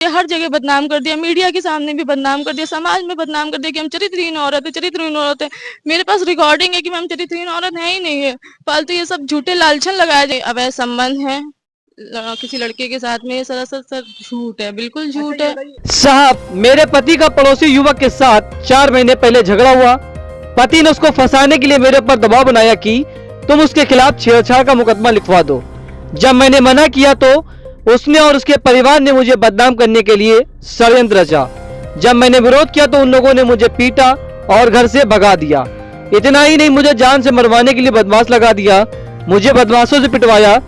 के हर जगह बदनाम कर दिया, मीडिया के सामने भी बदनाम कर दिया, समाज में बदनाम कर दिया कि हम चरित्रहीन औरत है, चरित्रहीन औरत है। मेरे पास रिकॉर्डिंग है कि हम चरित्रहीन औरत है ही नहीं है। फालतू ये सब झूठे लालछन लगाए जाए, अवैध संबंध है किसी लड़के के साथ में, ये सरासर सर झूठ है, बिल्कुल झूठ है। साहब, मेरे पति का पड़ोसी युवक के साथ 4 महीने पहले झगड़ा हुआ। पति ने उसको फंसाने के लिए मेरे ऊपर दबाव बनाया कि तुम उसके खिलाफ छेड़छाड़ का मुकदमा लिखवा दो। जब मैंने मना किया तो उसने और उसके परिवार ने मुझे बदनाम करने के लिए षड्यंत्र रचा। जब मैंने विरोध किया तो उन लोगों ने मुझे पीटा और घर से भगा दिया। इतना ही नहीं, मुझे जान से मरवाने के लिए बदमाश लगा दिया। मुझे बदमाशों से पिटवाया,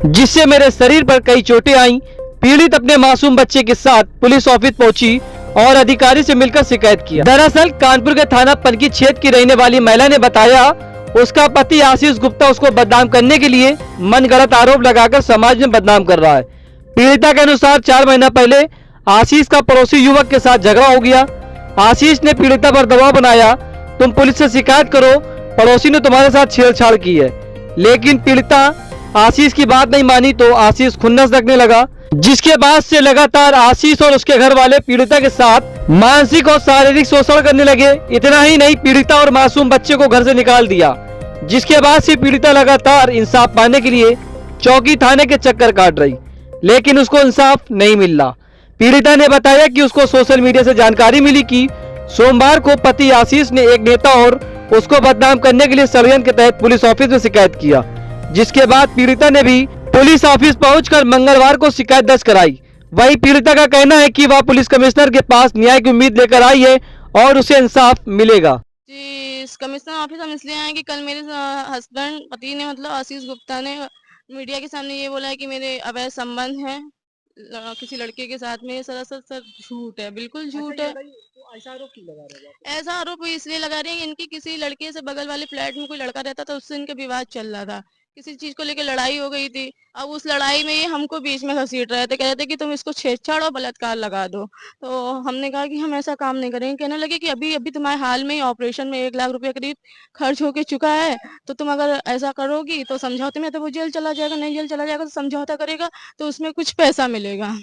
जिससे मेरे शरीर पर कई चोटें आईं। पीड़ित अपने मासूम बच्चे के साथ पुलिस ऑफिस पहुंची और अधिकारी से मिलकर शिकायत किया। दरअसल कानपुर के थाना पनकी क्षेत्र की रहने वाली महिला ने बताया, उसका पति आशीष गुप्ता उसको बदनाम करने के लिए मनगढ़ंत आरोप लगाकर समाज में बदनाम कर रहा है। पीड़िता के अनुसार 4 महीना पहले आशीष का पड़ोसी युवक के साथ झगड़ा हो गया। आशीष ने पीड़िता पर दबाव बनाया, तुम पुलिस से शिकायत करो, पड़ोसी ने तुम्हारे साथ छेड़छाड़ की है। लेकिन पीड़िता आशीष की बात नहीं मानी तो आशीष खुन्नस रखने लगा, जिसके बाद से लगातार आशीष और उसके घर वाले पीड़िता के साथ मानसिक और शारीरिक शोषण करने लगे। इतना ही नहीं, पीड़िता और मासूम बच्चे को घर से निकाल दिया, जिसके बाद से पीड़िता लगातार इंसाफ पाने के लिए चौकी थाने के चक्कर काट रही, लेकिन उसको इंसाफ नहीं मिल रहा। पीड़िता ने बताया कि उसको सोशल मीडिया से जानकारी मिली कि सोमवार को पति आशीष ने एक नेता और उसको बदनाम करने के लिए षड्यंत्र के तहत पुलिस ऑफिस में शिकायत किया, जिसके बाद पीड़िता ने भी पुलिस ऑफिस पहुंचकर मंगलवार को शिकायत दर्ज कराई। वही पीड़िता का कहना है कि वह पुलिस कमिश्नर के पास न्याय की उम्मीद लेकर आई है और उसे इंसाफ मिलेगा। जी, इस कमिश्नर ऑफिस हम इसलिए आए कि कल मेरे हस्बैंड पति ने मतलब आशीष गुप्ता ने मीडिया के सामने ये बोला है कि मेरे अवैध संबंध है किसी लड़के के साथ में, ये सरासर सर झूठ है, बिल्कुल झूठ है। तो ऐसा आरोप क्यों लगा रहे हो? ऐसा आरोप इसलिए लगा रही है कि इनकी किसी लड़के से बगल वाले फ्लैट में कोई लड़का रहता था, उससे इनका विवाद चल रहा था, किसी चीज को लेकर लड़ाई हो गई थी। अब उस लड़ाई में ये हमको बीच में घसीट रहे थे, कह रहे थे कि तुम इसको छेड़छाड़ और बलात्कार लगा दो। तो हमने कहा कि हम ऐसा काम नहीं करेंगे। कहने लगे कि अभी अभी तुम्हारे हाल में ही ऑपरेशन में 1 लाख रुपए करीब खर्च होके चुका है, तो तुम अगर ऐसा करोगी तो समझौते में तो वो जेल चला जाएगा, नहीं जेल चला जाएगा तो समझौता करेगा तो उसमें कुछ पैसा मिलेगा।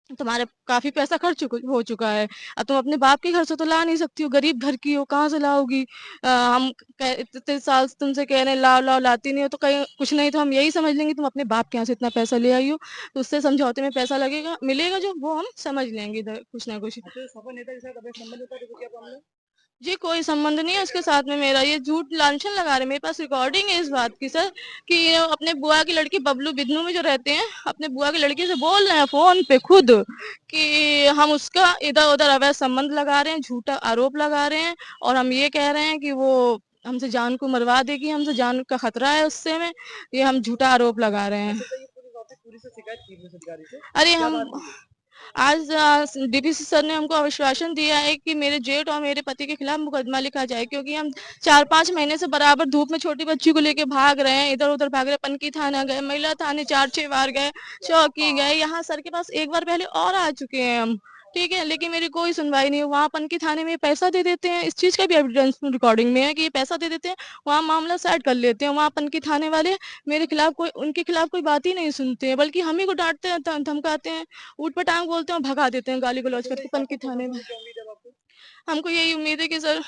तुम्हारे काफी पैसा खर्च हो चुका है, अब तुम अपने बाप के घर से तो ला नहीं सकती हो, गरीब घर की हो, कहाँ से लाओगी? हम इतने साल से तुमसे कह रहे हैं लाओ लाओ, लाती नहीं हो, तो कहीं कुछ नहीं तो हम यही समझ लेंगे तुम अपने बाप के यहाँ से इतना पैसा ले आई हो, तो उससे समझौते में पैसा लगेगा मिलेगा जो वो हम समझ लेंगे इधर कुछ ना कुछ। जी कोई संबंध नहीं है उसके साथ में मेरा, ये झूठ लांछन लगा रहे। मेरे पास रिकॉर्डिंग है इस बात की सर कि ये अपने बुआ की लड़की बबलू बिदनू में जो रहते हैं, अपने बुआ की लड़की से बोल रहे हैं फोन पे खुद कि हम उसका इधर उधर अवैध संबंध लगा रहे हैं, झूठा आरोप लगा रहे हैं, और हम ये कह रहे हैं कि वो हमसे जान को मरवा देगी, हमसे जान का खतरा है उससे में, ये हम झूठा आरोप लगा रहे हैं। अरे हम आज डीपीसी सर ने हमको आश्वासन दिया है कि मेरे जेठ और मेरे पति के खिलाफ मुकदमा लिखा जाए, क्योंकि हम 4-5 महीने से बराबर धूप में छोटी बच्ची को लेके भाग रहे हैं, इधर उधर भाग रहे हैं। पनकी थाना गए, महिला थाने 4-6 बार गए, चौकी गए, यहाँ सर के पास एक बार पहले और आ चुके हैं हम, ठीक है, लेकिन मेरी कोई सुनवाई नहीं। वहाँ पनकी थाने में पैसा दे देते हैं, इस चीज का भी एविडेंस रिकॉर्डिंग में है कि ये पैसा दे देते हैं, वहाँ मामला सेट कर लेते हैं। वहाँ पनकी थाने वाले मेरे खिलाफ कोई, उनके खिलाफ कोई बात ही नहीं सुनते हैं, बल्कि हम ही को डांटते हैं, धमकाते हैं, ऊट पटांग बोलते हैं, भगा देते हैं गाली गलौज करके पनकी थाने में। हमको यही उम्मीद है कि सर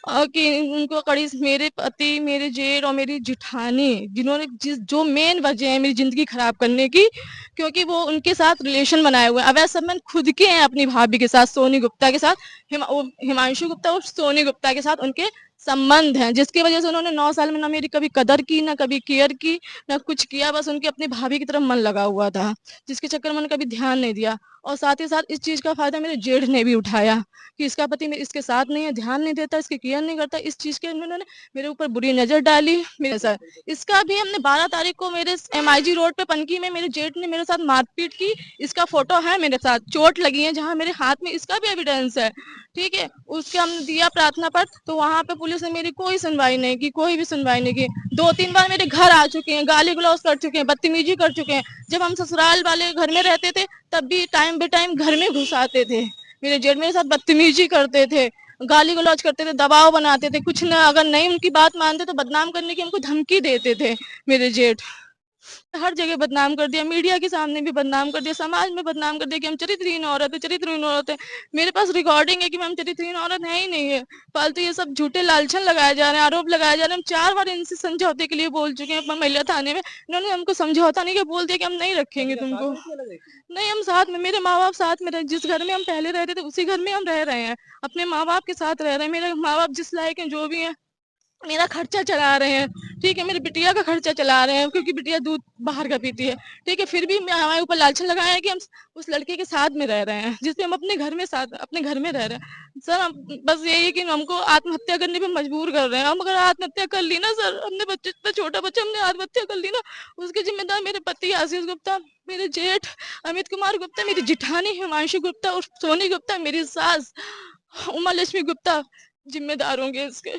कि उनको कड़ी, मेरे पति, मेरे जेठ और मेरी जिठानी, जिन्होंने जो मेन वजह है मेरी जिंदगी खराब करने की, क्योंकि वो उनके साथ रिलेशन बनाए हुए हैं, अवैध संबंध खुद के हैं अपनी भाभी के साथ, सोनी गुप्ता के साथ, हिमांशु गुप्ता और सोनी गुप्ता के साथ उनके संबंध हैं, जिसकी वजह से उन्होंने 9 साल में ना मेरी कभी कदर की, ना कभी केयर की, ना कुछ किया, बस उनकी अपनी भाभी की तरफ मन लगा हुआ था, जिसके चक्कर में उन्होंने कभी ध्यान नहीं दिया। और साथ ही साथ इस चीज का फायदा मेरे जेठ ने भी उठाया कि इसका पति इसके साथ नहीं है, ध्यान नहीं देता, इसकी केयर नहीं करता, इस चीज के उन्होंने मेरे ऊपर बुरी नजर डाली मेरे साथ। इसका भी हमने 12 तारीख को मेरे MIG रोड पे पनकी में मेरे जेठ ने मेरे साथ मारपीट की, इसका फोटो है मेरे साथ, चोट लगी है जहाँ मेरे हाथ में, इसका भी एविडेंस है, ठीक है। उसके हमने दिया प्रार्थना पत्र, तो वहाँ पे पुलिस ने मेरी कोई सुनवाई नहीं की, कोई भी सुनवाई नहीं की। 2-3 बार मेरे घर आ चुके हैं, गाली गलौज कर चुके हैं, बदतमीजी कर चुके हैं। जब हम ससुराल वाले घर में रहते थे तब भी टाइम बे टाइम घर में घुस आते थे, मेरे जेठ मेरे साथ बदतमीजी करते थे, गाली गलौज करते थे, दबाव बनाते थे, कुछ न अगर नहीं उनकी बात मानते तो बदनाम करने की हमको धमकी देते थे मेरे जेठ। हर जगह बदनाम कर दिया, मीडिया के सामने भी बदनाम कर दिया, समाज में बदनाम कर दिया कि हम चरित्रहीन औरत है, चरित्रहीन औरत है। मेरे पास रिकॉर्डिंग है कि हम चरित्रहीन औरत है ही नहीं है। फालतू ये सब झूठे लालछन लगाए जा रहे हैं, आरोप लगाए जा रहे हैं। हम 4 बार इनसे समझौते के लिए बोल चुके हैं महिला थाने में। इन्होंने हमको समझौता नहीं किया, बोल दिया कि हम नहीं रखेंगे तुमको। नहीं, हम साथ में, मेरे माँ बाप साथ में रहे, जिस घर में हम पहले रहते थे उसी घर में हम रह रहे हैं, अपने माँ बाप के साथ रह रहे हैं। मेरे माँ बाप जिस लायक हैं, जो भी हैं, मेरा खर्चा चला रहे हैं, ठीक है, मेरी बिटिया का खर्चा चला रहे हैं, क्योंकि बिटिया दूध बाहर का पीती है, ठीक है, फिर भी हमारे ऊपर लालच लगाए हैं कि हम उस लड़के के साथ में रह रहे हैं, जिससे हम अपने घर में साथ अपने घर में रह रहे हैं। सर, बस यही है कि हमको आत्महत्या करने पे मजबूर कर रहे हैं। हम अगर आत्महत्या कर ली ना सर, हमने बच्चे, इतना छोटा बच्चा, हमने आत्महत्या कर ली ना, उसके जिम्मेदार मेरे पति आशीष गुप्ता, मेरे जेठ अमित कुमार गुप्ता, मेरी जिठानी हिमांशु गुप्ता और सोनी गुप्ता, मेरी सास उमा लक्ष्मी गुप्ता जिम्मेदार होंगे इसके।